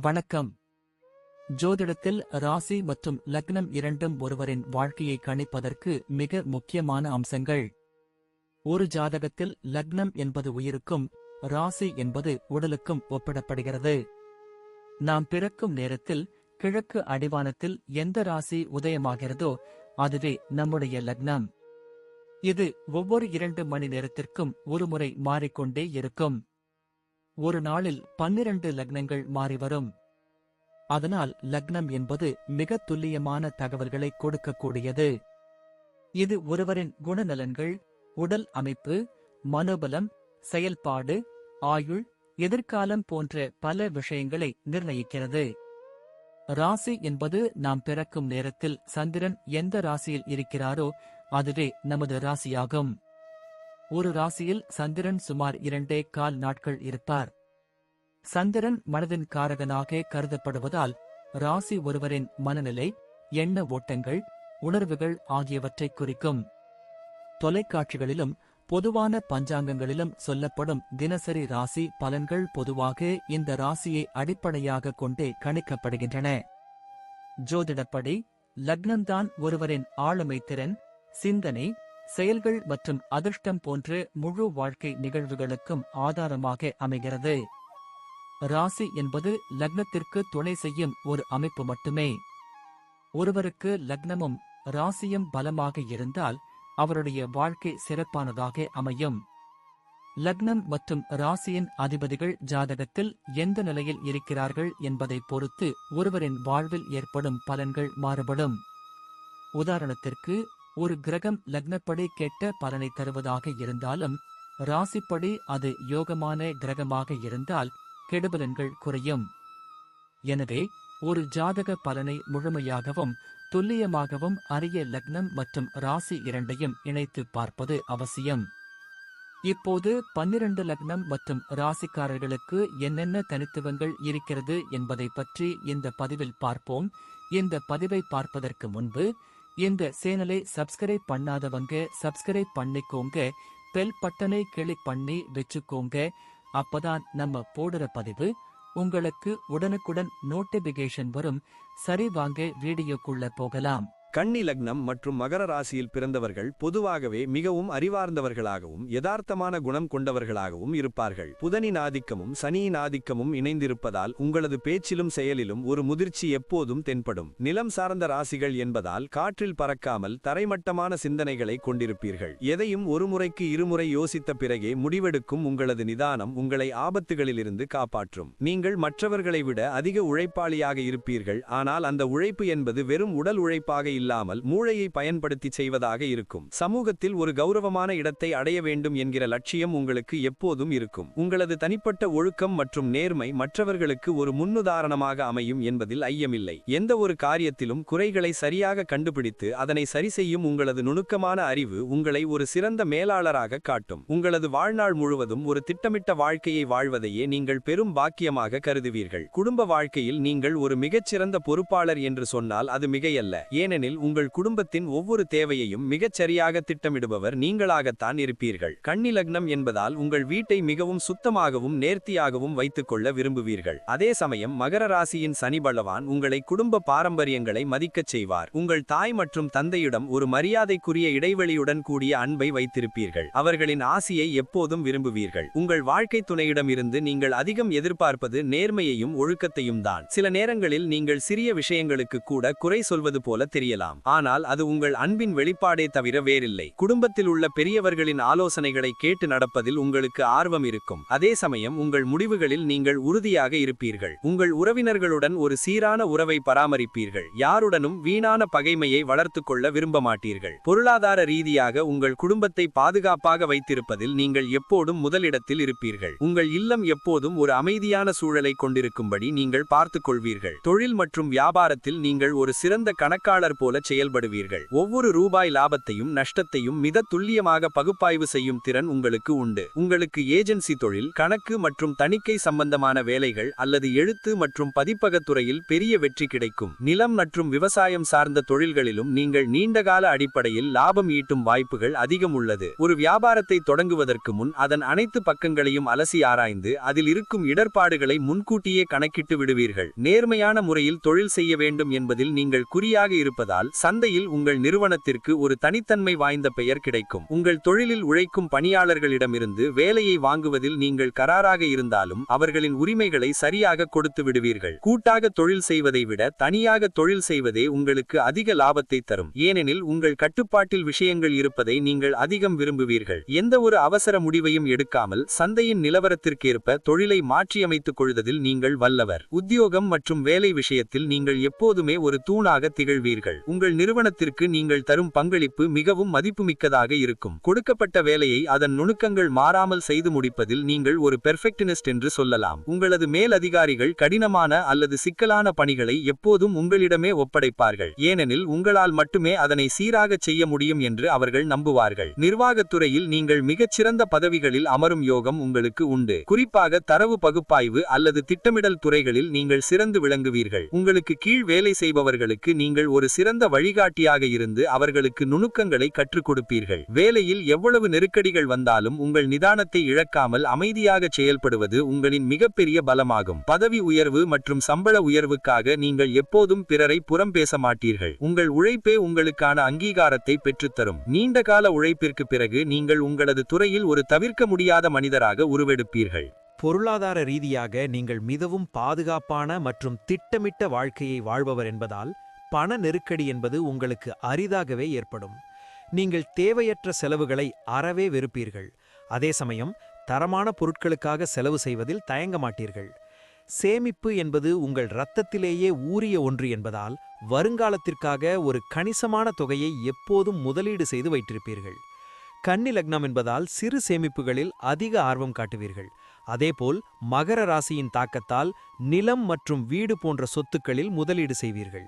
வணக்கம். ஜோதிடத்தில் ராசி மற்றும் லக்னம் இரண்டும் ஒருவரின் வாழ்க்கையை கணிப்பதற்கு மிக முக்கியமான அம்சங்கள். ஒரு ஜாதகத்தில் லக்னம் என்பது உயிருக்கும், ராசி என்பது உடலுக்கும் ஒப்பிடப்படுகிறது. நாம் பிறக்கும் நேரத்தில் கிழக்கு அடிவானத்தில் எந்த ராசி உதயமாகிறதோ அதுவே நம்முடைய லக்னம். இது ஒவ்வொரு 2 மணி நேரத்திற்கும் ஒருமுறை மாறிக்கொண்டே இருக்கும். ஒரு நாளில் 12 லக்னங்கள் மாறிவரும். அதனால் லக்னம் என்பது மிக துல்லியமான தகவல்களை கொடுக்கக்கூடியது. இது ஒருவரின் குணநலன்கள், உடல் அமைப்பு, மனோபலம், செயல்பாடு, ஆயுள், எதிர்காலம் போன்ற பல விஷயங்களை நிர்ணயிக்கிறது. ராசி என்பது நாம் பிறக்கும் நேரத்தில் சந்திரன் எந்த ராசியில் இருக்கிறாரோ அதுவே நமது ராசியாகும். ஒரு ராசியில் சந்திரன் சுமார் 2.25 நாட்கள் இருப்பார். சந்திரன் மனதின் காரகனாக கருதப்படுவதால் ராசி ஒருவரின் மனநிலை, எண்ண ஓட்டங்கள், உணர்வுகள் ஆகியவற்றை குறிக்கும். தொலைக்காட்சிகளிலும் பொதுவான பஞ்சாங்கங்களிலும் சொல்லப்படும் தினசரி ராசி பலன்கள் பொதுவாக இந்த ராசியை அடிப்படையாக கொண்டே கணிக்கப்படுகின்றன. ஜோதிடப்படி லக்னம்தான் ஒருவரின் ஆளுமை திறன், சிந்தனை, செயல்கள் மற்றும் அதிர்ஷ்டம் போன்ற முழு வாழ்க்கை நிகழ்வுகளுக்கும் ஆதாரமாக அமைகிறது. ராசி என்பது லக்னத்திற்கு துணை செய்யும் ஒரு அமைப்பு மட்டுமே. ஒருவருக்கு லக்னமும் ராசியும் பலமாக இருந்தால் அவருடைய வாழ்க்கை சிறப்பானதாக அமையும். லக்னம் மற்றும் ராசியின் அதிபதிகள் ஜாதகத்தில் எந்த நிலையில் இருக்கிறார்கள் என்பதை பொறுத்து ஒருவரின் வாழ்வில் ஏற்படும் பலன்கள் மாறுபடும். உதாரணத்திற்கு, ஒரு கிரகம் லக்னப்படி கெட்ட பலனை தருவதாக இருந்தாலும் ராசிப்படி அது யோகமான கிரகமாக இருந்தால் கெடுபலன்கள் குறையும். எனவே ஒரு ஜாதக பலனை முழுமையாகவும் துல்லியமாகவும் அறிய லக்னம் மற்றும் ராசி இரண்டையும் இணைத்து பார்ப்பது அவசியம். இப்போது 12 லக்னம் மற்றும் ராசிக்காரர்களுக்கு என்னென்ன தனித்துவங்கள் இருக்கிறது என்பதை பற்றி இந்த பதிவில் பார்ப்போம். இந்த பதிவை பார்ப்பதற்கு முன்பு இந்த சேனலை சப்ஸ்கிரைப் பண்ணாதவங்க சப்ஸ்கிரைப் பண்ணிக்கோங்க, பெல் பட்டனை கிளிக் பண்ணி வச்சுக்கோங்க. அப்பதான் நம்ம போடுற பதிவு உங்களுக்கு உடனுக்குடன் நோட்டிபிகேஷன் வரும். சரி, வாங்க வீடியோக்குள்ள போகலாம். கன்னி லக்னம் மற்றும் மகர ராசியில் பிறந்தவர்கள் பொதுவாகவே மிகவும் அறிவார்ந்தவர்களாகவும் யதார்த்தமான குணம் கொண்டவர்களாகவும் இருப்பார்கள். புதனின் ஆதிக்கமும் சனியின் ஆதிக்கமும் இணைந்திருப்பதால் உங்களது பேச்சிலும் செயலிலும் ஒரு முதிர்ச்சி எப்போதும் தென்படும். நிலம் சார்ந்த ராசிகள் என்பதால் காற்றில் பறக்காமல் தரைமட்டமான சிந்தனைகளை கொண்டிருப்பீர்கள். எதையும் ஒரு முறைக்கு இருமுறை யோசித்த பிறகே முடிவெடுக்கும் உங்களது நிதானம் உங்களை ஆபத்துகளிலிருந்து காப்பாற்றும். நீங்கள் மற்றவர்களை விட அதிக உழைப்பாளியாக இருப்பீர்கள். ஆனால் அந்த உழைப்பு என்பது வெறும் உடல் உழைப்பாக இல்லாமல் மூளையை பயன்படுத்தி செய்வதாக இருக்கும். சமூகத்தில் ஒரு கௌரவமான இடத்தை அடைய வேண்டும் என்கிற லட்சியம் உங்களுக்கு எப்போதும் இருக்கும். உங்களது தனிப்பட்ட ஒழுக்கம் மற்றும் நேர்மை மற்றவர்களுக்கு ஒரு முன்னுதாரணமாக அமையும் என்பதில் ஐயமில்லை. எந்த ஒரு காரியத்திலும் குறைகளை சரியாக கண்டுபிடித்து அதனை சரி செய்யும் உங்களது நுணுக்கமான அறிவு உங்களை ஒரு சிறந்த மேலாளராக காட்டும். உங்களது வாழ்நாள் முழுவதும் ஒரு திட்டமிட்ட வாழ்க்கையை வாழ்வதையே நீங்கள் பெரும் பாக்கியமாக கருதுவீர்கள். குடும்ப வாழ்க்கையில் நீங்கள் ஒரு மிகச்சிறந்த பொறுப்பாளர் என்று சொன்னால் அது மிகையல்ல. ஏனெனில் உங்கள் குடும்பத்தின் ஒவ்வொரு தேவையையும் மிகச்சரியாக திட்டமிடுபவர் நீங்களாகத்தான் இருப்பீர்கள். கன்னி லக்னம் என்பதால் உங்கள் வீட்டை மிகவும் சுத்தமாகவும் நேர்த்தியாகவும் வைத்துக்கொள்ள விரும்புவீர்கள். அதே சமயம் மகர ராசியின் சனி பகவான் உங்களை குடும்ப பாரம்பரியங்களை மதிக்கச் செய்வார். உங்கள் தாய் மற்றும் தந்தையிடம் ஒரு மரியாதைக்குரிய இடைவெளியுடன் கூடிய அன்பை வைத்திருப்பீர்கள். அவர்களின் ஆசியை எப்போதும் விரும்புவீர்கள். உங்கள் வாழ்க்கை துணையிடம் இருந்து நீங்கள் அதிகம் எதிர்பார்ப்பது நேர்மையையும் ஒழுக்கத்தையும் தான். சில நேரங்களில் நீங்கள் சிறிய விஷயங்களுக்கு கூட குறை சொல்வது போல தெரியலாம். ஆனால் அது உங்கள் அன்பின் வெளிப்பாடே தவிர வேறில்லை. குடும்பத்தில் உள்ள பெரியவர்களின் ஆலோசனைகளை கேட்டு நடப்பதில் உங்களுக்கு ஆர்வம் இருக்கும். அதே சமயம் உங்கள் முடிவுகளில் நீங்கள் உறுதியாக இருப்பீர்கள். உங்கள் உறவினர்களுடன் ஒரு சீரான உறவை பராமரிப்பீர்கள். யாருடனும் வீணான பகைமையை வளர்த்துக் கொள்ள விரும்ப மாட்டீர்கள். பொருளாதார ரீதியாக உங்கள் குடும்பத்தை பாதுகாப்பாக வைத்திருப்பதில் நீங்கள் எப்போதும் முதலிடத்தில் இருப்பீர்கள். உங்கள் இல்லம் எப்போதும் ஒரு அமைதியான சூழலை கொண்டிருக்கும்படி நீங்கள் பார்த்துக் கொள்வீர்கள். தொழில் மற்றும் வியாபாரத்தில் நீங்கள் ஒரு சிறந்த கணக்காளர் போல செயல்படுவீர்கள். ஒவ்வொரு ரூபாய் லாபத்தையும் நஷ்டத்தையும் மிக துல்லியமாக பகுப்பாய்வு செய்யும் திறன் உங்களுக்கு உண்டு. உங்களுக்கு ஏஜென்சி தொழில், கணக்கு மற்றும் தணிக்கை சம்பந்தமான வேலைகள் அல்லது எழுத்து மற்றும் பதிப்பகத் துறையில் பெரிய வெற்றி கிடைக்கும். நிலம் மற்றும் விவசாயம் சார்ந்த தொழில்களிலும் நீங்கள் நீண்டகால அடிப்படையில் லாபம் ஈட்டும் வாய்ப்புகள் அதிகம் உள்ளது. ஒரு வியாபாரத்தை தொடங்குவதற்கு முன் அதன் அனைத்து பக்கங்களையும் அலசி ஆராய்ந்து அதில் இருக்கும் இடர்பாடுகளை முன்கூட்டியே கணக்கிட்டு விடுவீர்கள். நேர்மையான முறையில் தொழில் செய்ய வேண்டும் என்பதில் நீங்கள் குறியாக இருப்பதால் சந்தையில் உங்கள் நிறுவனத்திற்கு ஒரு தனித்தன்மை வாய்ந்த பெயர் கிடைக்கும். உங்கள் தொழிலில் உழைக்கும் பணியாளர்களிடமிருந்து வேலையை வாங்குவதில் நீங்கள் கராராக இருந்தாலும் அவர்களின் உரிமைகளை சரியாக கொடுத்து விடுவீர்கள். கூட்டாக தொழில் செய்வதை விட தனியாக தொழில் செய்வதே உங்களுக்கு அதிக லாபத்தை தரும். ஏனெனில் உங்கள் கட்டுப்பாட்டில் விஷயங்கள் இருப்பதை நீங்கள் அதிகம் விரும்புவீர்கள். எந்த ஒரு அவசர முடிவையும் எடுக்காமல் சந்தையின் நிலவரத்திற்கேற்ப தொழிலை மாற்றியமைத்துக் கொள்வதில் நீங்கள் வல்லவர். உத்தியோகம் மற்றும் வேலை விஷயத்தில் நீங்கள் எப்போதுமே ஒரு தூணாக திகழ்வீர்கள். உங்கள் நிறுவனத்திற்கு நீங்கள் தரும் பங்களிப்பு மிகவும் மதிப்புமிக்கதாக இருக்கும். கொடுக்கப்பட்ட வேலையை அதன் நுணுக்கங்கள் மாறாமல் செய்து முடிப்பதில் நீங்கள் ஒரு பெர்ஃபெக்ஷனிஸ்ட் என்று சொல்லலாம். உங்களது மேல் அதிகாரிகள் கடினமான அல்லது சிக்கலான பணிகளை எப்போதும் உங்களிடமே ஒப்படைப்பார்கள். ஏனெனில் உங்களால் மட்டுமே அதனை சீராக செய்ய முடியும் என்று அவர்கள் நம்புவார்கள். நிர்வாகத்துறையில் நீங்கள் மிகச்சிறந்த பதவிகளில் அமரும் யோகம் உங்களுக்கு உண்டு. குறிப்பாக தரவு பகுப்பாய்வு அல்லது திட்டமிடல் துறைகளில் நீங்கள் சிறந்து விளங்குவீர்கள். உங்களுக்கு கீழ் வேலை செய்பவர்களுக்கு நீங்கள் ஒரு சிறந்த வழிகாட்டியாக இருந்து அவர்களுக்கு நுணுக்கங்களை கற்றுக் கொடுப்பீர்கள். வேலையில் எவ்வளவு நெருக்கடிகள் வந்தாலும் உங்கள் நிதானத்தை இழக்காமல் அமைதியாக செயல்படுவது உங்களின் மிகப்பெரிய பலமாகும். பதவி உயர்வு மற்றும் சம்பள உயர்வுக்காக நீங்கள் எப்போதும் பிறரை புறம் பேச மாட்டீர்கள். உங்கள் உழைப்பே உங்களுக்கான அங்கீகாரத்தை பெற்றுத்தரும். நீண்டகால உழைப்பிற்கு பிறகு நீங்கள் உங்களது துறையில் ஒரு தவிர்க்க முடியாத மனிதராக உருவெடுப்பீர்கள். பொருளாதார ரீதியாக நீங்கள் மிகவும் பாதுகாப்பான மற்றும் திட்டமிட்ட வாழ்க்கையை வாழ்பவர் என்பதால் பண நெருக்கடி என்பது உங்களுக்கு அரிதாகவே ஏற்படும். நீங்கள் தேவையற்ற செலவுகளை அறவே வெறுப்பீர்கள். அதே சமயம் தரமான பொருட்களுக்காக செலவு செய்வதில் தயங்க மாட்டீர்கள். சேமிப்பு என்பது உங்கள் இரத்தத்திலேயே ஊறிய ஒன்று என்பதால் வருங்காலத்திற்காக ஒரு கணிசமான தொகையை எப்போதும் முதலீடு செய்து வைத்திருப்பீர்கள். கன்னி லக்னம் என்பதால் சிறு சேமிப்புகளில் அதிக ஆர்வம் காட்டுவீர்கள். அதேபோல் மகர ராசியின் தாக்கத்தால் நிலம் மற்றும் வீடு போன்ற சொத்துக்களில் முதலீடு செய்வீர்கள்.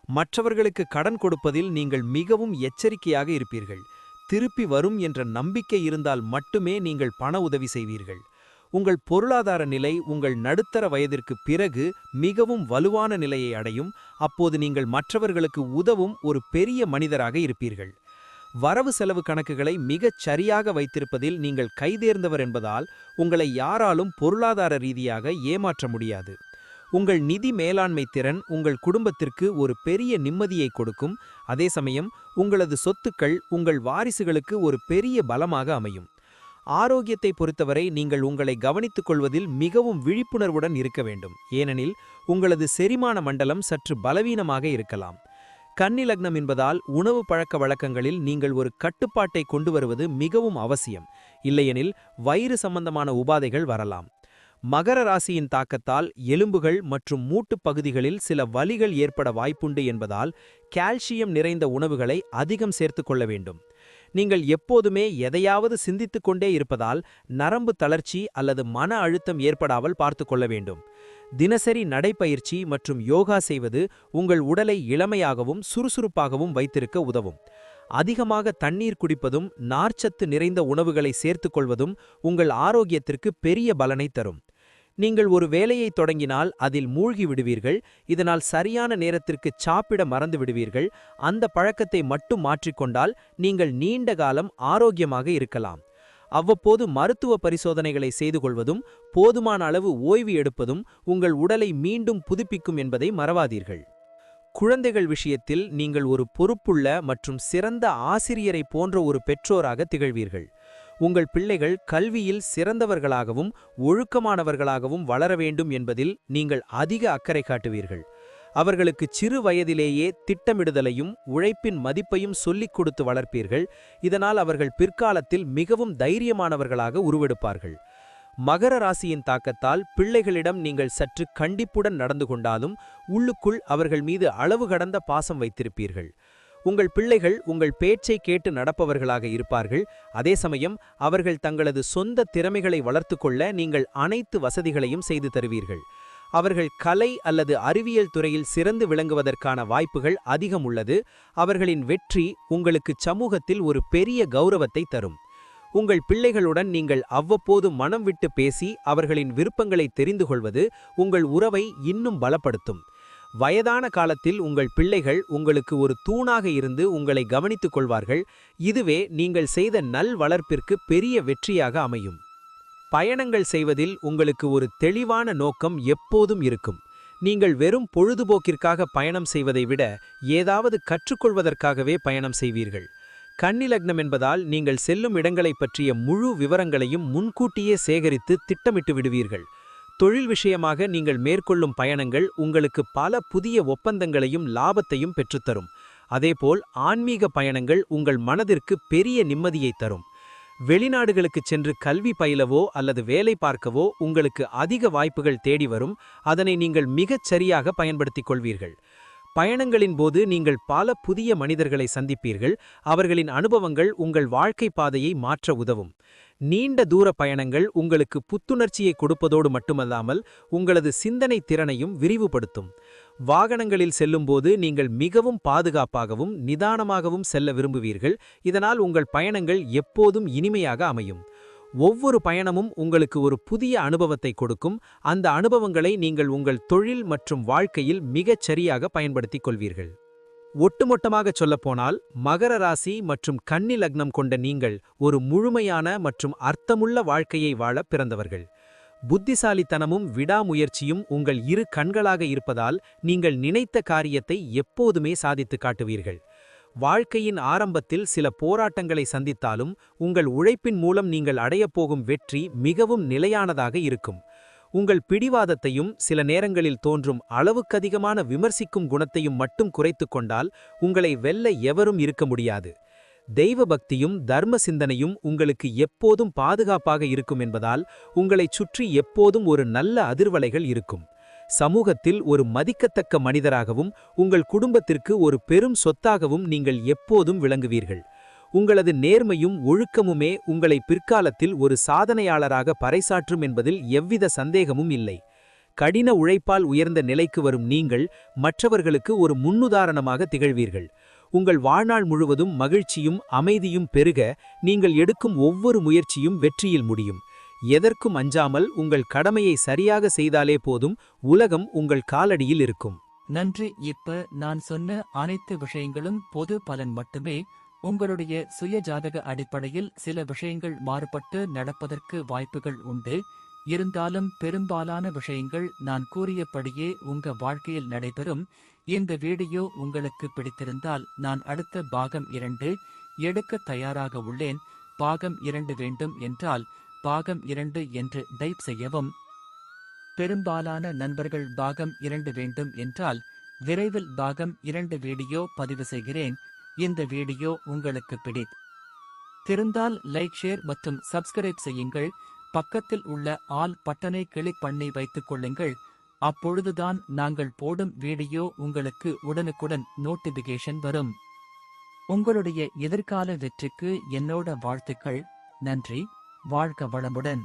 மற்றவர்களுக்கு கடன் கொடுப்பதில் நீங்கள் மிகவும் எச்சரிக்கையாக இருப்பீர்கள். திருப்பி வரும் என்ற நம்பிக்கை இருந்தால் மட்டுமே நீங்கள் பண உதவி செய்வீர்கள். உங்கள் பொருளாதார நிலை உங்கள் நடுத்தர வயதிற்கு பிறகு மிகவும் வலுவான நிலையை அடையும். அப்போது நீங்கள் மற்றவர்களுக்கு உதவும் ஒரு பெரிய மனிதராக இருப்பீர்கள். வரவு செலவு கணக்குகளை மிகச் சரியாக வைத்திருப்பதில் நீங்கள் கைதேர்ந்தவர் என்பதால் உங்களை யாராலும் பொருளாதார ரீதியாக ஏமாற்ற முடியாது. உங்கள் நிதி மேலாண்மை திறன் உங்கள் குடும்பத்திற்கு ஒரு பெரிய நிம்மதியை கொடுக்கும். அதே சமயம் உங்களது சொத்துக்கள் உங்கள் வாரிசுகளுக்கு ஒரு பெரிய பலமாக அமையும். ஆரோக்கியத்தை பொறுத்தவரை நீங்கள் உங்களை கவனித்துக் கொள்வதில் மிகவும் விழிப்புணர்வுடன் இருக்க வேண்டும். ஏனெனில் உங்களது செரிமான மண்டலம் சற்று பலவீனமாக இருக்கலாம். கன்னி லக்னம் என்பதால் உணவு பழக்க வழக்கங்களில் நீங்கள் ஒரு கட்டுப்பாட்டை கொண்டு வருவது மிகவும் அவசியம். இல்லையெனில் வயிறு சம்பந்தமான உபாதைகள் வரலாம். மகர ராசியின் தாக்கத்தால் எலும்புகள் மற்றும் மூட்டுப் பகுதிகளில் சில வலிகள் ஏற்பட வாய்ப்புண்டு என்பதால் கால்சியம் நிறைந்த உணவுகளை அதிகம் சேர்த்துக் கொள்ள வேண்டும். நீங்கள் எப்போதுமே எதையாவது சிந்தித்துக் கொண்டே இருப்பதால் நரம்பு தளர்ச்சி அல்லது மன அழுத்தம் ஏற்படாமல் பார்த்து கொள்ள வேண்டும். தினசரி நடைப்பயிற்சி மற்றும் யோகா செய்வது உங்கள் உடலை இளமையாகவும் சுறுசுறுப்பாகவும் வைத்திருக்க உதவும். அதிகமாக தண்ணீர் குடிப்பதும் நார்ச்சத்து நிறைந்த உணவுகளை சேர்த்துக்கொள்வதும் உங்கள் ஆரோக்கியத்திற்கு பெரிய பலனை தரும். நீங்கள் ஒரு வேலையை தொடங்கினால் அதில் மூழ்கி விடுவீர்கள். இதனால் சரியான நேரத்திற்கு சாப்பிட மறந்து விடுவீர்கள். அந்த பழக்கத்தை மட்டும் மாற்றிக்கொண்டால் நீங்கள் நீண்ட காலம் ஆரோக்கியமாக இருக்கலாம். அவ்வப்போது மருத்துவ பரிசோதனைகளை செய்து கொள்வதும் போதுமான அளவு ஓய்வு எடுப்பதும் உங்கள் உடலை மீண்டும் புதுப்பிக்கும் என்பதை மறவாதீர்கள். குழந்தைகள் விஷயத்தில் நீங்கள் ஒரு பொறுப்புள்ள மற்றும் சிறந்த ஆசிரியரை போன்ற ஒரு பெற்றோராக திகழ்வீர்கள். உங்கள் பிள்ளைகள் கல்வியில் சிறந்தவர்களாகவும் ஒழுக்கமானவர்களாகவும் வளர வேண்டும் என்பதில் நீங்கள் அதிக அக்கறை காட்டுவீர்கள். அவர்களுக்கு சிறு வயதிலேயே திட்டமிடுதலையும் உழைப்பின் மதிப்பையும் சொல்லிக் கொடுத்து வளர்ப்பீர்கள். இதனால் அவர்கள் பிற்காலத்தில் மிகவும் தைரியமானவர்களாக உருவெடுப்பார்கள். மகர ராசியின் தாக்கத்தால் பிள்ளைகளிடம் நீங்கள் சற்று கண்டிப்புடன் நடந்து கொண்டாலும் உள்ளுக்குள் அவர்கள் மீது அளவு கடந்த பாசம் வைத்திருப்பீர்கள். உங்கள் பிள்ளைகள் உங்கள் பேச்சை கேட்டு நடப்பவர்களாக இருப்பார்கள். அதே சமயம் அவர்கள் தங்களது சொந்த திறமைகளை வளர்த்துக்கொள்ள நீங்கள் அனைத்து வசதிகளையும் செய்து தருவீர்கள். அவர்கள் கலை அல்லது அறிவியல் துறையில் சிறந்து விளங்குவதற்கான வாய்ப்புகள் அதிகம் உள்ளது. அவர்களின் வெற்றி உங்களுக்கு சமூகத்தில் ஒரு பெரிய கௌரவத்தை தரும். உங்கள் பிள்ளைகளுடன் நீங்கள் அவ்வப்போது மனம் விட்டு பேசி அவர்களின் விருப்பங்களை தெரிந்து கொள்வது உங்கள் உறவை இன்னும் பலப்படுத்தும். வயதான காலத்தில் உங்கள் பிள்ளைகள் உங்களுக்கு ஒரு தூணாக இருந்து உங்களை கவனித்துக் கொள்வார்கள். இதுவே நீங்கள் செய்த நல் வளர்ப்பிற்கு பெரிய வெற்றியாக அமையும். பயணங்கள் செய்வதில் உங்களுக்கு ஒரு தெளிவான நோக்கம் எப்போதும் இருக்கும். நீங்கள் வெறும் பொழுதுபோக்கிற்காக பயணம் செய்வதை விட ஏதாவது கற்றுக்கொள்வதற்காகவே பயணம் செய்வீர்கள். கன்னி லக்னம் என்பதால் நீங்கள் செல்லும் இடங்களைப் பற்றிய முழு விவரங்களையும் முன்கூட்டியே சேகரித்து திட்டமிட்டு விடுவீர்கள். தொழில் விஷயமாக நீங்கள் மேற்கொள்ளும் பயணங்கள் உங்களுக்கு பல புதிய ஒப்பந்தங்களையும் லாபத்தையும் பெற்றுத்தரும். அதேபோல் ஆன்மீக பயணங்கள் உங்கள் மனதிற்கு பெரிய நிம்மதியை தரும். வெளிநாடுகளுக்குச் சென்று கல்வி பயிலவோ அல்லது வேலை பார்க்கவோ உங்களுக்கு அதிக வாய்ப்புகள் தேடி வரும். அதனை நீங்கள் மிகச் சரியாக பயன்படுத்திக் கொள்வீர்கள். பயணங்களின் போது நீங்கள் பல புதிய மனிதர்களை சந்திப்பீர்கள். அவர்களின் அனுபவங்கள் உங்கள் வாழ்க்கை பாதையை மாற்ற உதவும். நீண்ட தூர பயணங்கள் உங்களுக்கு புத்துணர்ச்சியை கொடுப்பதோடு மட்டுமல்லாமல் உங்களது சிந்தனை திறனையும் விரிவுபடுத்தும். வாகனங்களில் செல்லும்போது நீங்கள் மிகவும் பாதுகாப்பாகவும் நிதானமாகவும் செல்ல விரும்புவீர்கள். இதனால் உங்கள் பயணங்கள் எப்போதும் இனிமையாக அமையும். ஒவ்வொரு பயணமும் உங்களுக்கு ஒரு புதிய அனுபவத்தை கொடுக்கும். அந்த அனுபவங்களை நீங்கள் உங்கள் தொழில் மற்றும் வாழ்க்கையில் மிகச் சரியாக பயன்படுத்திக் கொள்வீர்கள். ஒட்டுமொத்தமாகச் சொல்லப்போனால் மகர ராசி மற்றும் கன்னி லக்னம் கொண்ட நீங்கள் ஒரு முழுமையான மற்றும் அர்த்தமுள்ள வாழ்க்கையை வாழ பிறந்தவர்கள். புத்திசாலித்தனமும் விடாமுயற்சியும் உங்கள் இரு கண்களாக இருப்பதால் நீங்கள் நினைத்த காரியத்தை எப்போதுமே சாதித்து காட்டுவீர்கள். வாழ்க்கையின் ஆரம்பத்தில் சில போராட்டங்களை சந்தித்தாலும் உங்கள் உழைப்பின் மூலம் நீங்கள் அடையப்போகும் வெற்றி மிகவும் நிலையானதாக இருக்கும். உங்கள் பிடிவாதத்தையும் சில நேரங்களில் தோன்றும் அளவுக்கதிகமான விமர்சிக்கும் குணத்தையும் மட்டும் குறைத்துக் கொண்டால் உங்களை வெல்ல எவரும் இருக்க முடியாது. தெய்வ பக்தியும் தர்ம சிந்தனையும் உங்களுக்கு எப்போதும் பாதுகாப்பாக இருக்கும் என்பதால் உங்களைச் சுற்றி எப்போதும் ஒரு நல்ல அதிர்வலைகள் இருக்கும். சமூகத்தில் ஒரு மதிக்கத்தக்க மனிதராகவும் உங்கள் குடும்பத்திற்கு ஒரு பெரும் சொத்தாகவும் நீங்கள் எப்போதும் விளங்குவீர்கள். உங்களது நேர்மையும் ஒழுக்கமுமே உங்களை பிற்காலத்தில் ஒரு சாதனையாளராக பறைசாற்றும் என்பதில் எவ்வித சந்தேகமும் இல்லை. கடின உழைப்பால் உயர்ந்த நிலைக்கு வரும் நீங்கள் மற்றவர்களுக்கு ஒரு முன்னுதாரணமாக திகழ்வீர்கள். உங்கள் வாழ்நாள் முழுவதும் மகிழ்ச்சியும் அமைதியும் பெருக நீங்கள் எடுக்கும் ஒவ்வொரு முயற்சியும் வெற்றியில் முடியும். எதற்கும் அஞ்சாமல் உங்கள் கடமையை சரியாக செய்தாலே போதும், உலகம் உங்கள் காலடியில் இருக்கும். நன்றி. இப்ப நான் சொன்ன அனைத்து விஷயங்களும் பொது பலன் மட்டுமே. உங்களுடைய சுய ஜாதக அடிப்படையில் சில விஷயங்கள் மாறுபட்டு நடப்பதற்கு வாய்ப்புகள் உண்டு. இருந்தாலும் பெரும்பாலான விஷயங்கள் நான் கூறியபடியே உங்க வாழ்க்கையில் நடைபெறும். இந்த வீடியோ உங்களுக்கு பிடித்திருந்தால் நான் அடுத்த பாகம் 2 எடுக்க தயாராக உள்ளேன். பாகம் 2 வேண்டும் என்றால் பாகம் 2 என்று டைப் செய்யவும். பெரும்பாலான நண்பர்கள் பாகம் 2 வேண்டும் என்றால் விரைவில் பாகம் 2 வீடியோ பதிவு செய்கிறேன். இந்த வீடியோ உங்களுக்கு பிடித்திருந்தால் லைக், ஷேர் மற்றும் சப்ஸ்கிரைப் செய்யுங்கள். பக்கத்தில் உள்ள ஆல் பட்டனை கிளிக் பண்ணி வைத்துக் கொள்ளுங்கள். அப்பொழுதுதான் நாங்கள் போடும் வீடியோ உங்களுக்கு உடனுக்குடன் நோட்டிபிகேஷன் வரும். உங்களுடைய எதிர்கால வெற்றிக்கு என்னோட வாழ்த்துக்கள். நன்றி. வாழ்க வளமுடன்.